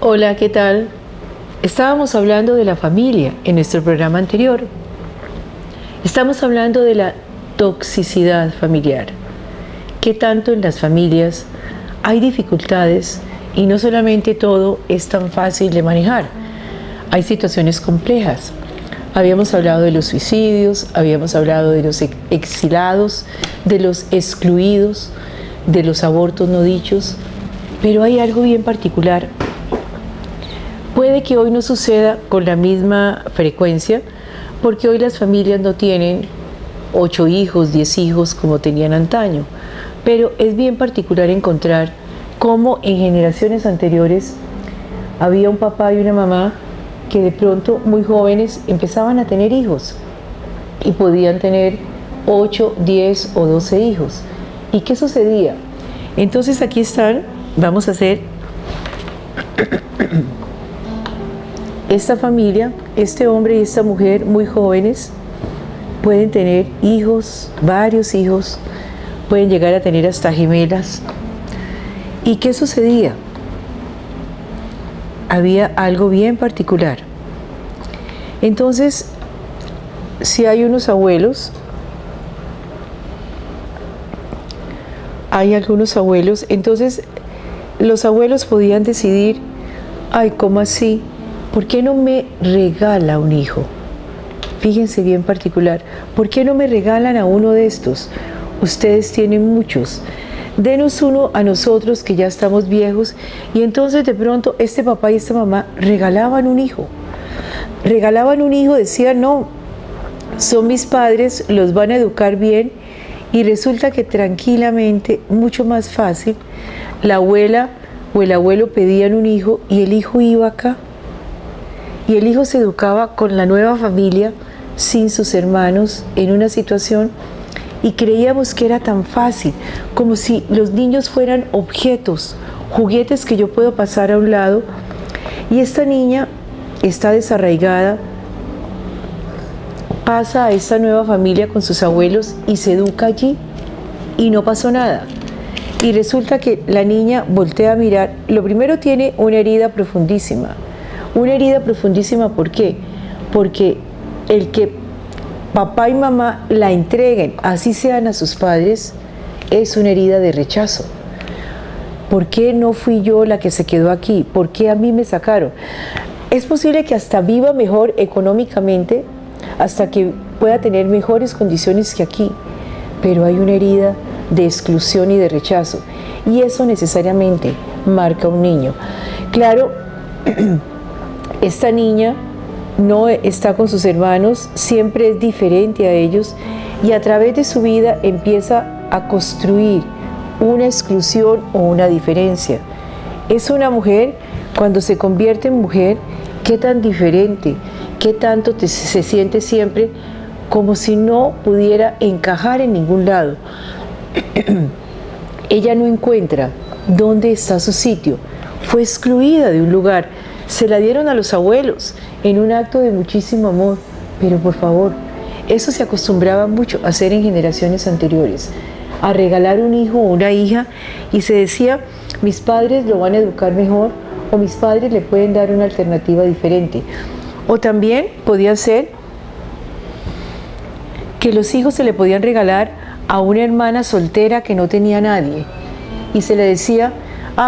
Hola, ¿qué tal? Estábamos hablando de la familia en nuestro programa anterior. Estamos hablando de la toxicidad familiar. ¿Qué tanto en las familias hay dificultades y no solamente todo es tan fácil de manejar? Hay situaciones complejas. Habíamos hablado de los suicidios, habíamos hablado de los exilados, de los excluidos, de los abortos no dichos, pero hay algo bien particular. Puede que hoy no suceda con la misma frecuencia, porque hoy las familias no tienen 8 hijos, 10 hijos como tenían antaño, pero es bien particular encontrar cómo en generaciones anteriores había un papá y una mamá que de pronto muy jóvenes empezaban a tener hijos y podían tener 8, 10 o 12 hijos. ¿Y qué sucedía? Entonces aquí están, vamos a hacer esta familia, este hombre y esta mujer muy jóvenes pueden tener hijos, varios hijos, pueden llegar a tener hasta gemelas. ¿Y qué sucedía? Había algo bien particular. Entonces, si hay unos abuelos, hay algunos abuelos, entonces los abuelos podían decidir, ay, ¿cómo así? ¿Por qué no me regala un hijo? Fíjense bien particular, ¿por qué no me regalan a uno de estos? Ustedes tienen muchos. Denos uno a nosotros que ya estamos viejos. Y entonces de pronto este papá y esta mamá regalaban un hijo. Regalaban un hijo, decían, no, son mis padres, los van a educar bien. Y resulta que tranquilamente, mucho más fácil, la abuela o el abuelo pedían un hijo y el hijo iba acá. Y el hijo se educaba con la nueva familia, sin sus hermanos, en una situación, y creíamos que era tan fácil, como si los niños fueran objetos, juguetes que yo puedo pasar a un lado. Y esta niña está desarraigada, pasa a esta nueva familia con sus abuelos y se educa allí, y no pasó nada. Y resulta que la niña voltea a mirar, lo primero tiene una herida profundísima. Una herida profundísima, ¿por qué? Porque el que papá y mamá la entreguen, así sean a sus padres, es una herida de rechazo. ¿Por qué no fui yo la que se quedó aquí? ¿Por qué a mí me sacaron? Es posible que hasta viva mejor económicamente, hasta que pueda tener mejores condiciones que aquí, pero hay una herida de exclusión y de rechazo, y eso necesariamente marca a un niño. Claro, esta niña no está con sus hermanos, siempre es diferente a ellos, y a través de su vida empieza a construir una exclusión o una diferencia. Es una mujer, cuando se convierte en mujer, qué tan diferente, qué tanto se siente siempre como si no pudiera encajar en ningún lado. Ella no encuentra dónde está su sitio, fue excluida de un lugar, se la dieron a los abuelos en un acto de muchísimo amor, pero por favor, eso se acostumbraba mucho a hacer en generaciones anteriores, a regalar un hijo o una hija, y se decía, mis padres lo van a educar mejor, o mis padres le pueden dar una alternativa diferente. O también podía ser que los hijos se le podían regalar a una hermana soltera que no tenía nadie, y se le decía,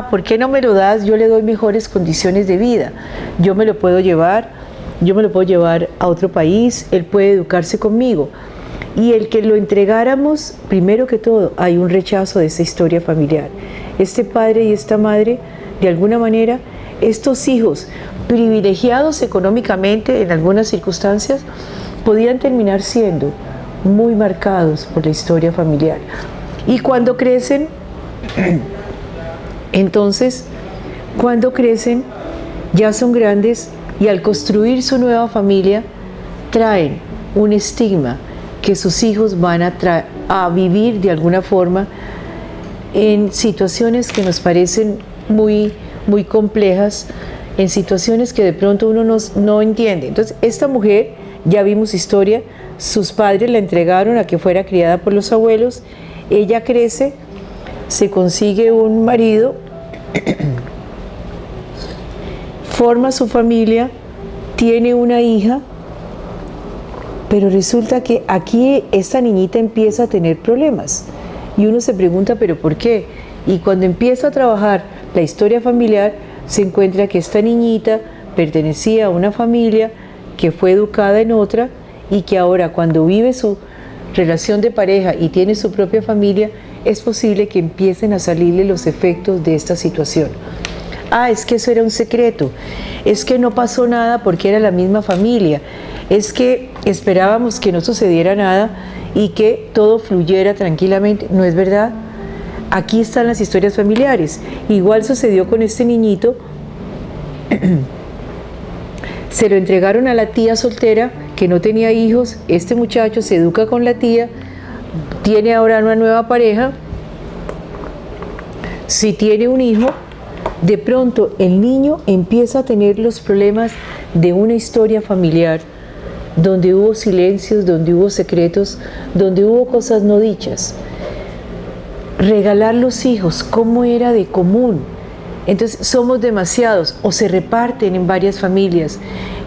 ¿por qué no me lo das? Yo le doy mejores condiciones de vida, yo me lo puedo llevar yo me lo puedo llevar a otro país, él puede educarse conmigo. Y el que lo entregáramos, primero que todo, hay un rechazo de esa historia familiar. Este padre y esta madre, de alguna manera, estos hijos privilegiados económicamente en algunas circunstancias, podían terminar siendo muy marcados por la historia familiar. Y cuando crecen, entonces, cuando crecen, ya son grandes y al construir su nueva familia, traen un estigma que sus hijos van a vivir de alguna forma en situaciones que nos parecen muy, muy complejas, en situaciones que de pronto uno no entiende. Entonces, esta mujer, ya vimos historia, sus padres la entregaron a que fuera criada por los abuelos, ella crece, se consigue un marido, forma su familia, tiene una hija, pero resulta que aquí esta niñita empieza a tener problemas y uno se pregunta, ¿pero por qué? Y cuando empieza a trabajar la historia familiar, se encuentra que esta niñita pertenecía a una familia que fue educada en otra y que ahora cuando vive su relación de pareja y tiene su propia familia, es posible que empiecen a salirle los efectos de esta situación. Es que eso era un secreto, es que no pasó nada porque era la misma familia, es que esperábamos que no sucediera nada y que todo fluyera tranquilamente. No es verdad. Aquí están las historias familiares. Igual sucedió con este niñito. Se lo entregaron a la tía soltera que no tenía hijos. Este muchacho se educa con la tía, tiene ahora una nueva pareja. Si tiene un hijo, de pronto el niño empieza a tener los problemas de una historia familiar donde hubo silencios, donde hubo secretos, donde hubo cosas no dichas. Regalar los hijos, ¿cómo era de común? Entonces somos demasiados o se reparten en varias familias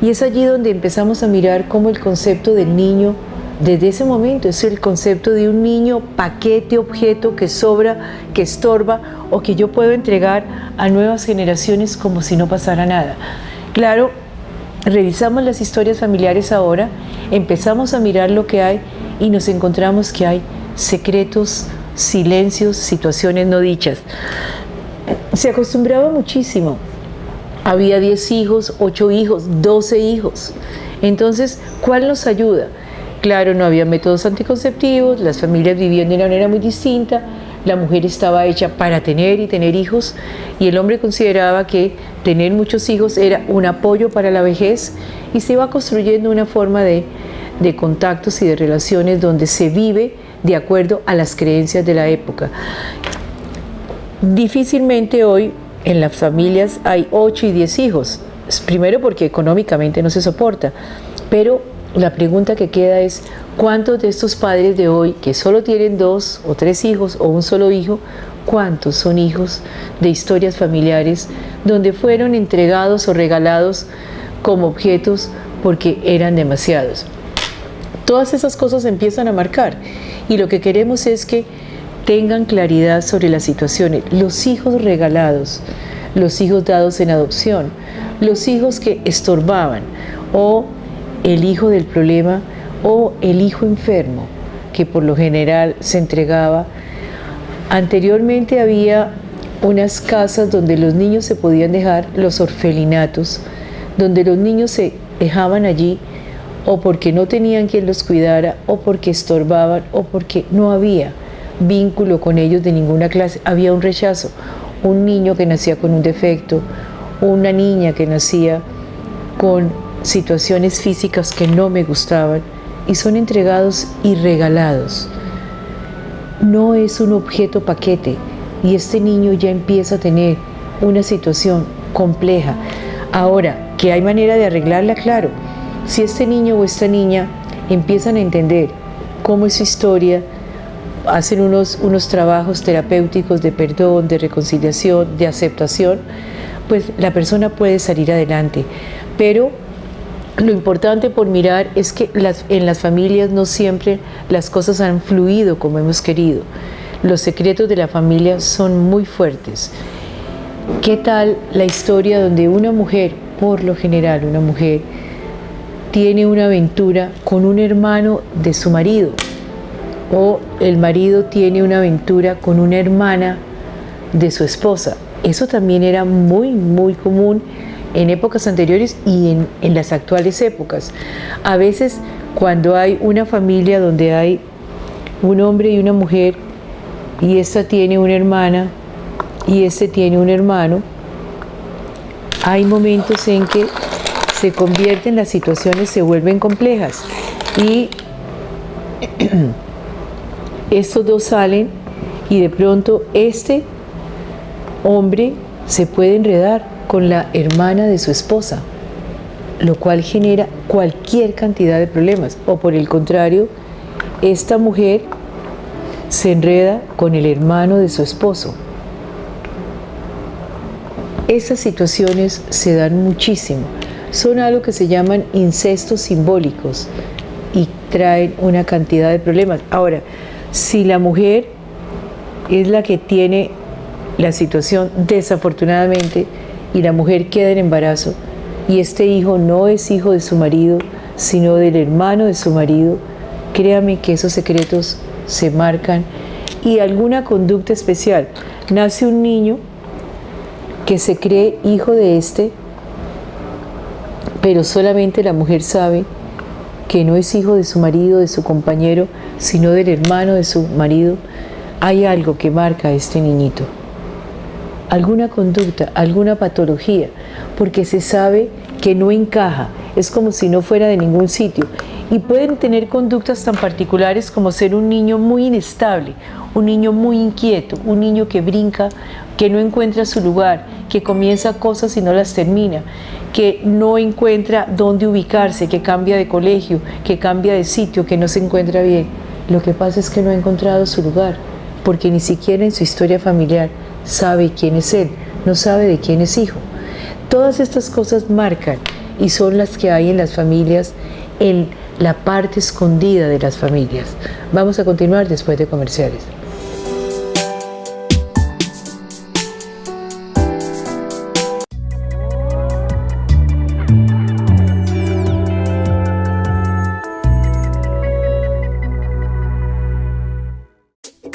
y es allí donde empezamos a mirar cómo el concepto del niño desde ese momento es el concepto de un niño paquete, objeto que sobra, que estorba o que yo puedo entregar a nuevas generaciones como si no pasara nada. Claro, revisamos las historias familiares ahora, empezamos a mirar lo que hay y nos encontramos que hay secretos, silencios, situaciones no dichas. Se acostumbraba muchísimo. Había 10 hijos, 8 hijos, 12 hijos. Entonces, ¿cuál nos ayuda? Claro, no había métodos anticonceptivos, las familias vivían de una manera muy distinta, la mujer estaba hecha para tener y tener hijos y el hombre consideraba que tener muchos hijos era un apoyo para la vejez y se iba construyendo una forma de contactos y de relaciones donde se vive de acuerdo a las creencias de la época. Difícilmente hoy en las familias hay 8 y 10 hijos, primero porque económicamente no se soporta, pero la pregunta que queda es, ¿cuántos de estos padres de hoy que solo tienen 2 o 3 hijos o un solo hijo, cuántos son hijos de historias familiares donde fueron entregados o regalados como objetos porque eran demasiados? Todas esas cosas empiezan a marcar y lo que queremos es que tengan claridad sobre las situaciones. Los hijos regalados, los hijos dados en adopción, los hijos que estorbaban o el hijo del problema o el hijo enfermo que por lo general se entregaba. Anteriormente había unas casas donde los niños se podían dejar, los orfelinatos, donde los niños se dejaban allí o porque no tenían quien los cuidara o porque estorbaban o porque no había vínculo con ellos de ninguna clase, había un rechazo. Un niño que nacía con un defecto, una niña que nacía con situaciones físicas que no me gustaban y son entregados y regalados. No es un objeto paquete y este niño ya empieza a tener una situación compleja. Ahora, ¿que hay manera de arreglarla? Claro. Si este niño o esta niña empiezan a entender cómo es su historia, hacen unos trabajos terapéuticos de perdón, de reconciliación, de aceptación, pues la persona puede salir adelante. Pero lo importante por mirar es que en las familias no siempre las cosas han fluido como hemos querido. Los secretos de la familia son muy fuertes. ¿Qué tal la historia donde una mujer, por lo general una mujer, tiene una aventura con un hermano de su marido, o el marido tiene una aventura con una hermana de su esposa. Eso también era muy, muy común en épocas anteriores y en las actuales épocas. A veces, cuando hay una familia donde hay un hombre y una mujer, y esta tiene una hermana y este tiene un hermano, hay momentos en que se convierten, las situaciones se vuelven complejas y estos dos salen y de pronto este hombre se puede enredar con la hermana de su esposa, lo cual genera cualquier cantidad de problemas. O por el contrario, esta mujer se enreda con el hermano de su esposo. Estas situaciones se dan muchísimo. Son algo que se llaman incestos simbólicos y traen una cantidad de problemas. Ahora, si la mujer es la que tiene la situación, desafortunadamente, y la mujer queda en embarazo, y este hijo no es hijo de su marido, sino del hermano de su marido, créame que esos secretos se marcan, y alguna conducta especial. Nace un niño que se cree hijo de este, pero solamente la mujer sabe que no es hijo de su marido, de su compañero, sino del hermano de su marido. Hay algo que marca a este niñito, alguna conducta, alguna patología, porque se sabe que no encaja, es como si no fuera de ningún sitio. Y pueden tener conductas tan particulares como ser un niño muy inestable, un niño muy inquieto, un niño que brinca, que no encuentra su lugar, que comienza cosas y no las termina, que no encuentra dónde ubicarse, que cambia de colegio, que cambia de sitio, que no se encuentra bien. Lo que pasa es que no ha encontrado su lugar, porque ni siquiera en su historia familiar sabe quién es él, no sabe de quién es hijo. Todas estas cosas marcan y son las que hay en las familias, en la parte escondida de las familias. Vamos a continuar después de comerciales.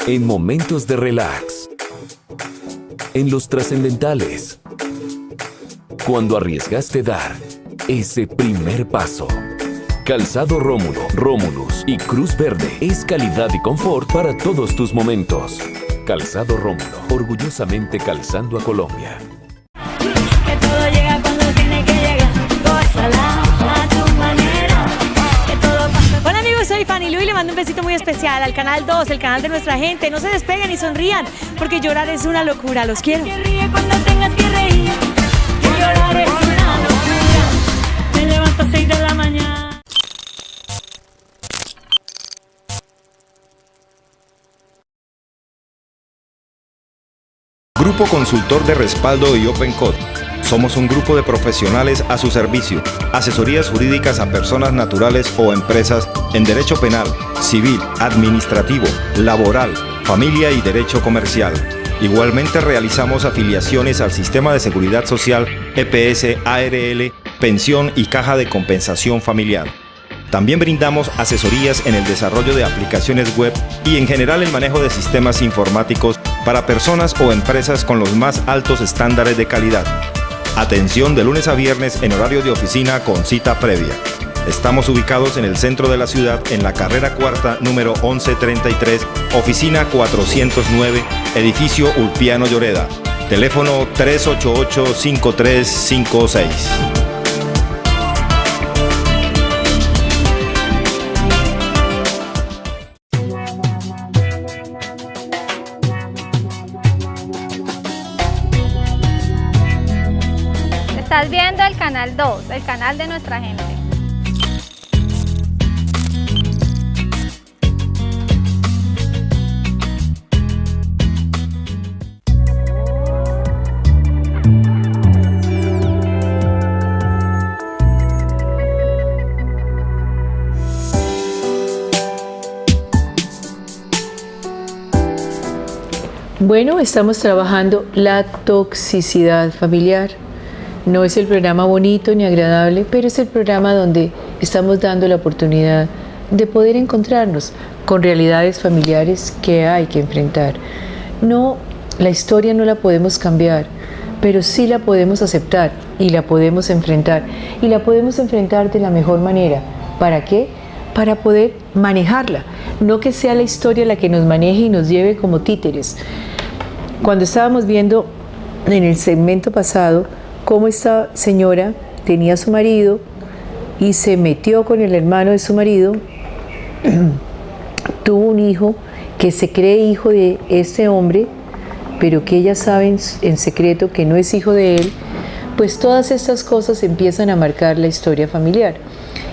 En momentos de relax, en los trascendentales, cuando arriesgaste dar ese primer paso. Calzado Rómulo, Rómulus y Cruz Verde es calidad y confort para todos tus momentos. Calzado Rómulo, orgullosamente calzando a Colombia. Que todo llega cuando tiene que llegar, gózala a tu manera, que todo pasa. Hola amigos, soy Fanny Lu y le mando un besito muy especial al Canal 2, el canal de nuestra gente. No se despeguen y sonrían, porque llorar es una locura. Los quiero. Que ríe cuando tengas que reír, que llorar es una locura. Me levanto a 6 de la mañana. Grupo Consultor de Respaldo y Open Code. Somos un grupo de profesionales a su servicio. Asesorías jurídicas a personas naturales o empresas en derecho penal, civil, administrativo, laboral, familia y derecho comercial. Igualmente realizamos afiliaciones al Sistema de Seguridad Social, EPS, ARL, pensión y caja de compensación familiar. También brindamos asesorías en el desarrollo de aplicaciones web y en general el manejo de sistemas informáticos para personas o empresas con los más altos estándares de calidad. Atención de lunes a viernes en horario de oficina con cita previa. Estamos ubicados en el centro de la ciudad, en la carrera cuarta, número 1133, oficina 409, edificio Ulpiano Lloreda. Teléfono 388-5356. Estás viendo el Canal 2, el canal de nuestra gente. Bueno, estamos trabajando la toxicidad familiar. No es el programa bonito ni agradable, pero es el programa donde estamos dando la oportunidad de poder encontrarnos con realidades familiares que hay que enfrentar. No, la historia no la podemos cambiar, pero sí la podemos aceptar y la podemos enfrentar. Y la podemos enfrentar de la mejor manera. ¿Para qué? Para poder manejarla. No que sea la historia la que nos maneje y nos lleve como títeres. Cuando estábamos viendo en el segmento pasado cómo esta señora tenía a su marido y se metió con el hermano de su marido, tuvo un hijo que se cree hijo de este hombre, pero que ella sabe en secreto que no es hijo de él, pues todas estas cosas empiezan a marcar la historia familiar.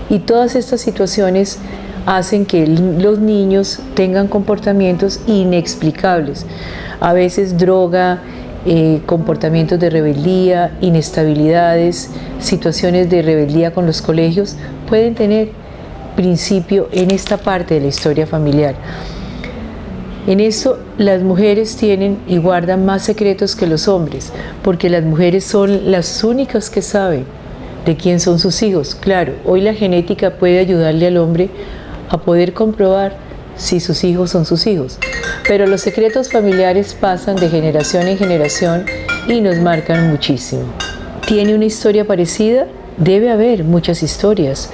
Y todas estas situaciones hacen que los niños tengan comportamientos inexplicables. A veces droga, comportamientos de rebeldía, inestabilidades, situaciones de rebeldía con los colegios, pueden tener principio en esta parte de la historia familiar. En esto las mujeres tienen y guardan más secretos que los hombres, porque las mujeres son las únicas que saben de quién son sus hijos. Claro, hoy la genética puede ayudarle al hombre a poder comprobar si sus hijos son sus hijos, pero los secretos familiares pasan de generación en generación y nos marcan muchísimo. ¿Tiene una historia parecida? Debe haber muchas historias.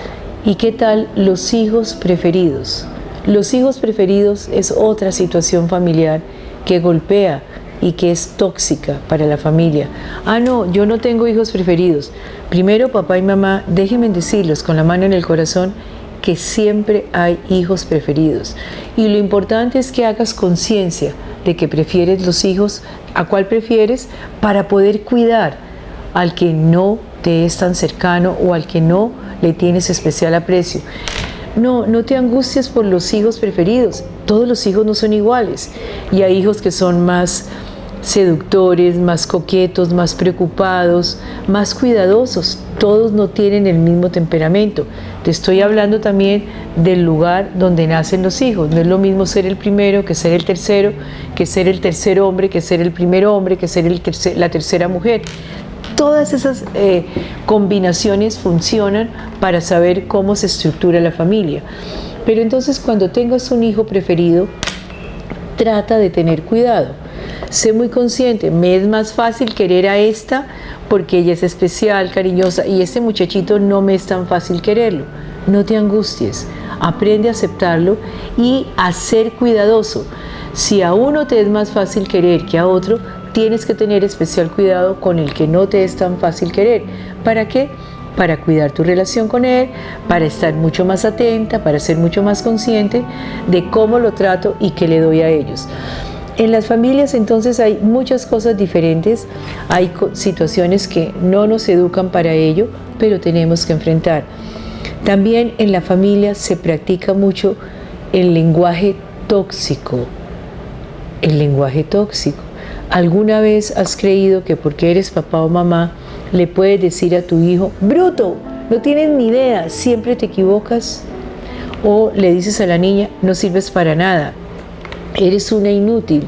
¿Y qué tal los hijos preferidos? Los hijos preferidos es otra situación familiar que golpea y que es tóxica para la familia. Ah, no, yo no tengo hijos preferidos. Primero, papá y mamá, déjenme decirlos con la mano en el corazón que siempre hay hijos preferidos. Y lo importante es que hagas conciencia de que prefieres los hijos, a cuál prefieres, para poder cuidar al que no te es tan cercano o al que no le tienes especial aprecio. No te angusties por los hijos preferidos. Todos los hijos no son iguales. Y hay hijos que son más seductores, más coquetos, más preocupados, más cuidadosos. Todos no tienen el mismo temperamento. Te estoy hablando también del lugar donde nacen los hijos. No es lo mismo ser el primero que ser el tercero, que ser el tercer hombre, que ser el primer hombre, que ser la tercera mujer. Todas esas combinaciones funcionan para saber cómo se estructura la familia. Pero entonces cuando tengas un hijo preferido, trata de tener cuidado. Sé muy consciente, me es más fácil querer a esta porque ella es especial, cariñosa, y este muchachito no me es tan fácil quererlo. No te angusties, aprende a aceptarlo y a ser cuidadoso. Si a uno te es más fácil querer que a otro, tienes que tener especial cuidado con el que no te es tan fácil querer. ¿Para qué? Para cuidar tu relación con él, para estar mucho más atenta, para ser mucho más consciente de cómo lo trato y qué le doy a ellos. En las familias entonces hay muchas cosas diferentes, hay situaciones que no nos educan para ello, pero tenemos que enfrentar. También en la familia se practica mucho el lenguaje tóxico. El lenguaje tóxico. ¿Alguna vez has creído que porque eres papá o mamá le puedes decir a tu hijo, bruto, no tienes ni idea, siempre te equivocas? O le dices a la niña, no sirves para nada, eres una inútil.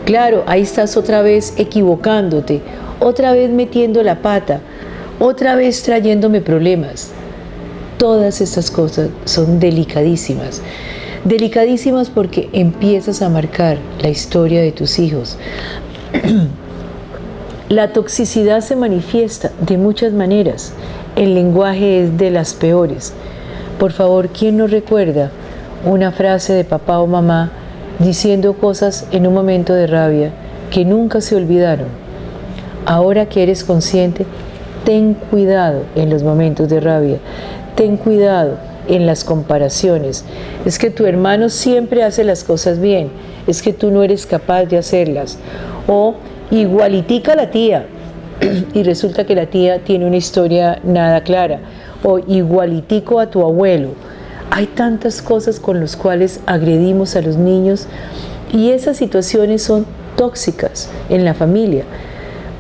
Claro, ahí estás otra vez equivocándote, otra vez metiendo la pata, otra vez trayéndome problemas. Todas estas cosas son delicadísimas. Delicadísimas porque empiezas a marcar la historia de tus hijos. La toxicidad se manifiesta de muchas maneras. El lenguaje es de las peores. Por favor, ¿quién no recuerda una frase de papá o mamá diciendo cosas en un momento de rabia que nunca se olvidaron? Ahora que eres consciente, ten cuidado en los momentos de rabia. Ten cuidado en las comparaciones. Es que tu hermano siempre hace las cosas bien. Es que tú no eres capaz de hacerlas. O igualitica a la tía y resulta que la tía tiene una historia nada clara. O igualitico a tu abuelo. Hay tantas cosas con las cuales agredimos a los niños y esas situaciones son tóxicas en la familia.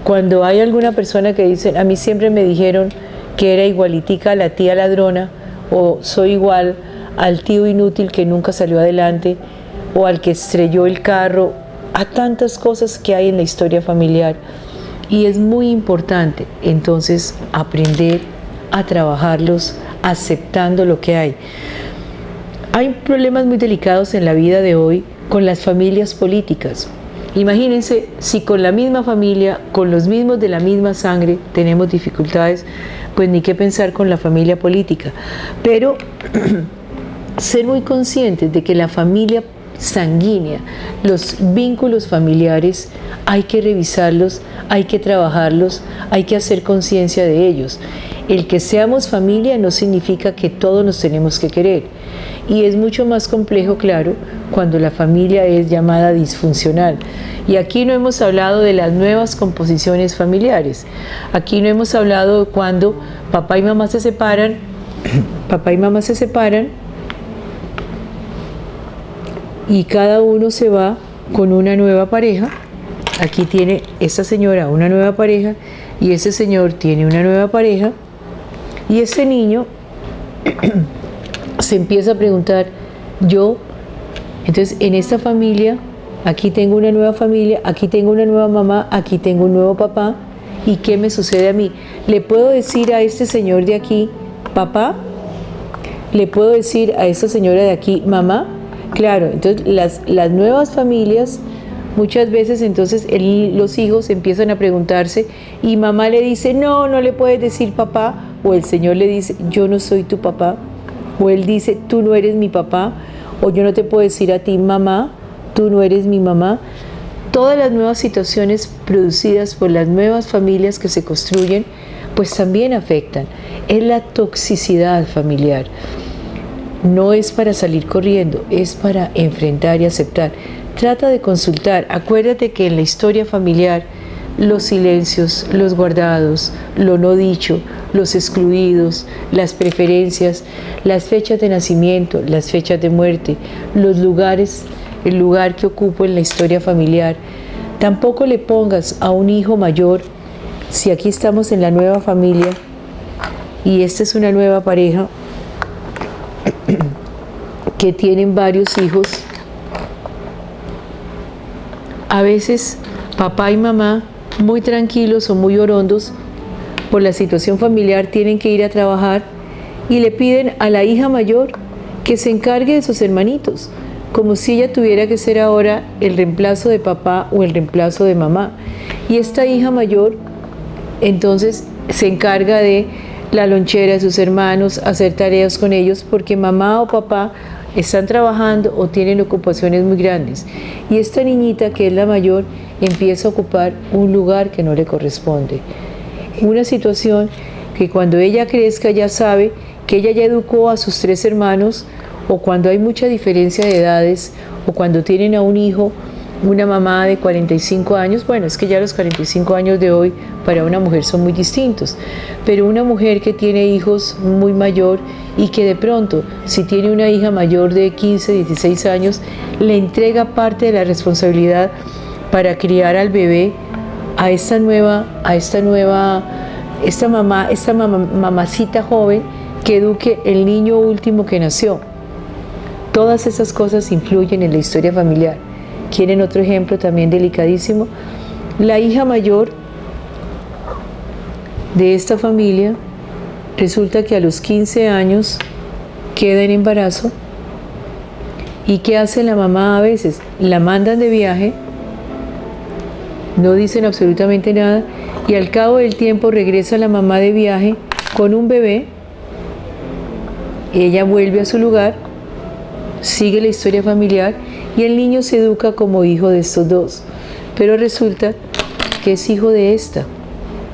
Cuando hay alguna persona que dice, a mí siempre me dijeron que era igualitica a la tía ladrona, o soy igual al tío inútil que nunca salió adelante, o al que estrelló el carro, a tantas cosas que hay en la historia familiar. Y es muy importante entonces aprender a trabajarlos, aceptando lo que hay. Hay problemas muy delicados en la vida de hoy con las familias políticas. Imagínense si con la misma familia, con los mismos de la misma sangre tenemos dificultades, pues ni qué pensar con la familia política. Pero ser muy conscientes de que la familia sanguínea, los vínculos familiares, hay que revisarlos, hay que trabajarlos, hay que hacer conciencia de ellos. El que seamos familia no significa que todos nos tenemos que querer. Y es mucho más complejo, claro, cuando la familia es llamada disfuncional. Y aquí no hemos hablado de las nuevas composiciones familiares. Aquí no hemos hablado de cuando papá y mamá se separan, y cada uno se va con una nueva pareja. Aquí tiene esta señora una nueva pareja y ese señor tiene una nueva pareja, y ese niño se empieza a preguntar, entonces en esta familia, aquí tengo una nueva familia, aquí tengo una nueva mamá, aquí tengo un nuevo papá, ¿y qué me sucede a mí? ¿Le puedo decir a este señor de aquí, papá? ¿Le puedo decir a esta señora de aquí, mamá? Claro, entonces las nuevas familias, muchas veces entonces los hijos empiezan a preguntarse y mamá le dice, no le puedes decir papá, o el señor le dice, yo no soy tu papá, o él dice, tú no eres mi papá, o yo no te puedo decir a ti mamá, tú no eres mi mamá. Todas las nuevas situaciones producidas por las nuevas familias que se construyen, pues también afectan. Es la toxicidad familiar. No es para salir corriendo, es para enfrentar y aceptar. Trata de consultar. Acuérdate que en la historia familiar, los silencios, los guardados, lo no dicho, los excluidos, las preferencias, las fechas de nacimiento, las fechas de muerte, los lugares, el lugar que ocupo en la historia familiar. Tampoco le pongas a un hijo mayor, si aquí estamos en la nueva familia y esta es una nueva pareja que tienen varios hijos, a veces papá y mamá, muy tranquilos o muy orondos por la situación familiar, tienen que ir a trabajar y le piden a la hija mayor que se encargue de sus hermanitos, como si ella tuviera que ser ahora el reemplazo de papá o el reemplazo de mamá. Y esta hija mayor entonces se encarga de la lonchera de sus hermanos, hacer tareas con ellos, porque mamá o papá están trabajando o tienen ocupaciones muy grandes. Y esta niñita, que es la mayor, empieza a ocupar un lugar que no le corresponde. Una situación que cuando ella crezca ya sabe que ella ya educó a sus 3 hermanos, o cuando hay mucha diferencia de edades, o cuando tienen a un hijo, una mamá de 45 años, bueno, es que ya los 45 años de hoy para una mujer son muy distintos, pero una mujer que tiene hijos muy mayor y que de pronto, si tiene una hija mayor de 15, 16 años, le entrega parte de la responsabilidad para criar al bebé a esta mamacita joven que eduque el niño último que nació. Todas esas cosas influyen en la historia familiar. ¿Quieren otro ejemplo también delicadísimo? La hija mayor de esta familia resulta que a los 15 años queda en embarazo. ¿Y qué hace la mamá a veces? La mandan de viaje, no dicen absolutamente nada, y al cabo del tiempo regresa la mamá de viaje con un bebé. Ella vuelve a su lugar, sigue la historia familiar y el niño se educa como hijo de estos dos, pero resulta que es hijo de esta,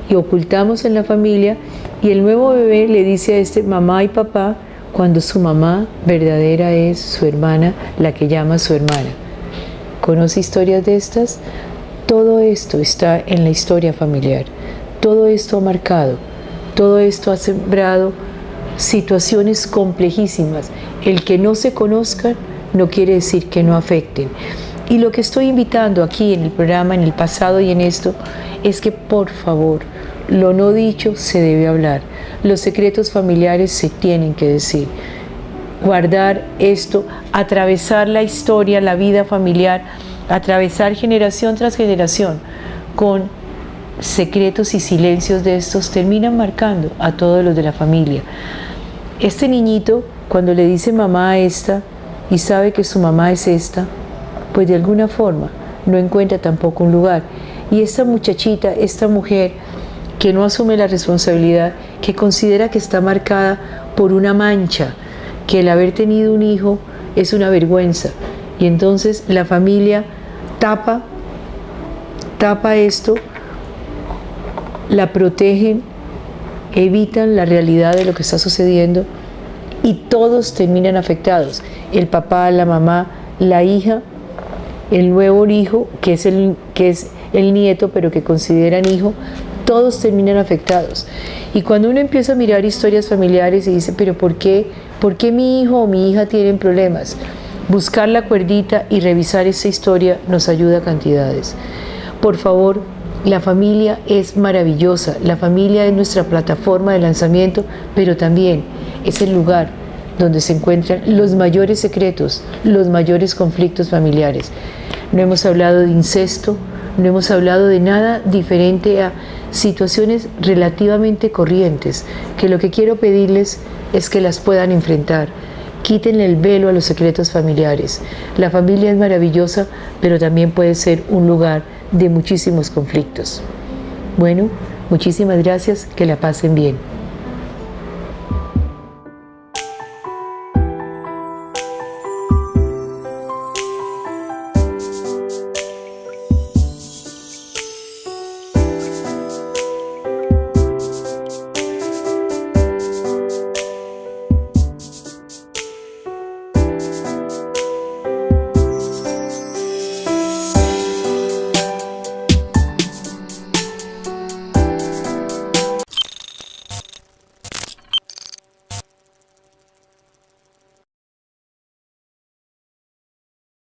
y ocultamos en la familia, y el nuevo bebé le dice a este mamá y papá, cuando su mamá verdadera es su hermana, la que llama su hermana. ¿Conoce historias de estas? Todo esto está en la historia familiar, todo esto ha marcado, todo esto ha sembrado situaciones complejísimas. El que no se conozcan no quiere decir que no afecten. Y lo que estoy invitando aquí en el programa, en el pasado y en esto, es que por favor, lo no dicho se debe hablar. Los secretos familiares se tienen que decir. Guardar esto, atravesar la historia, la vida familiar, atravesar generación tras generación con secretos y silencios de estos, terminan marcando a todos los de la familia. Este niñito, cuando le dice mamá a esta y sabe que su mamá es esta, pues de alguna forma no encuentra tampoco un lugar. Y esta muchachita, esta mujer que no asume la responsabilidad, que considera que está marcada por una mancha, que el haber tenido un hijo es una vergüenza. Y entonces la familia tapa esto, la protegen, evitan la realidad de lo que está sucediendo y todos terminan afectados. El papá, la mamá, la hija, el nuevo hijo, que es el nieto, pero que consideran hijo, todos terminan afectados. Y cuando uno empieza a mirar historias familiares y dice, pero ¿por qué mi hijo o mi hija tienen problemas? Buscar la cuerdita y revisar esta historia nos ayuda a cantidades. Por favor, la familia es maravillosa, la familia es nuestra plataforma de lanzamiento, pero también es el lugar donde se encuentran los mayores secretos, los mayores conflictos familiares. No hemos hablado de incesto, no hemos hablado de nada diferente a situaciones relativamente corrientes, que lo que quiero pedirles es que las puedan enfrentar. Quítenle el velo a los secretos familiares. La familia es maravillosa, pero también puede ser un lugar de muchísimos conflictos. Bueno, muchísimas gracias, que la pasen bien.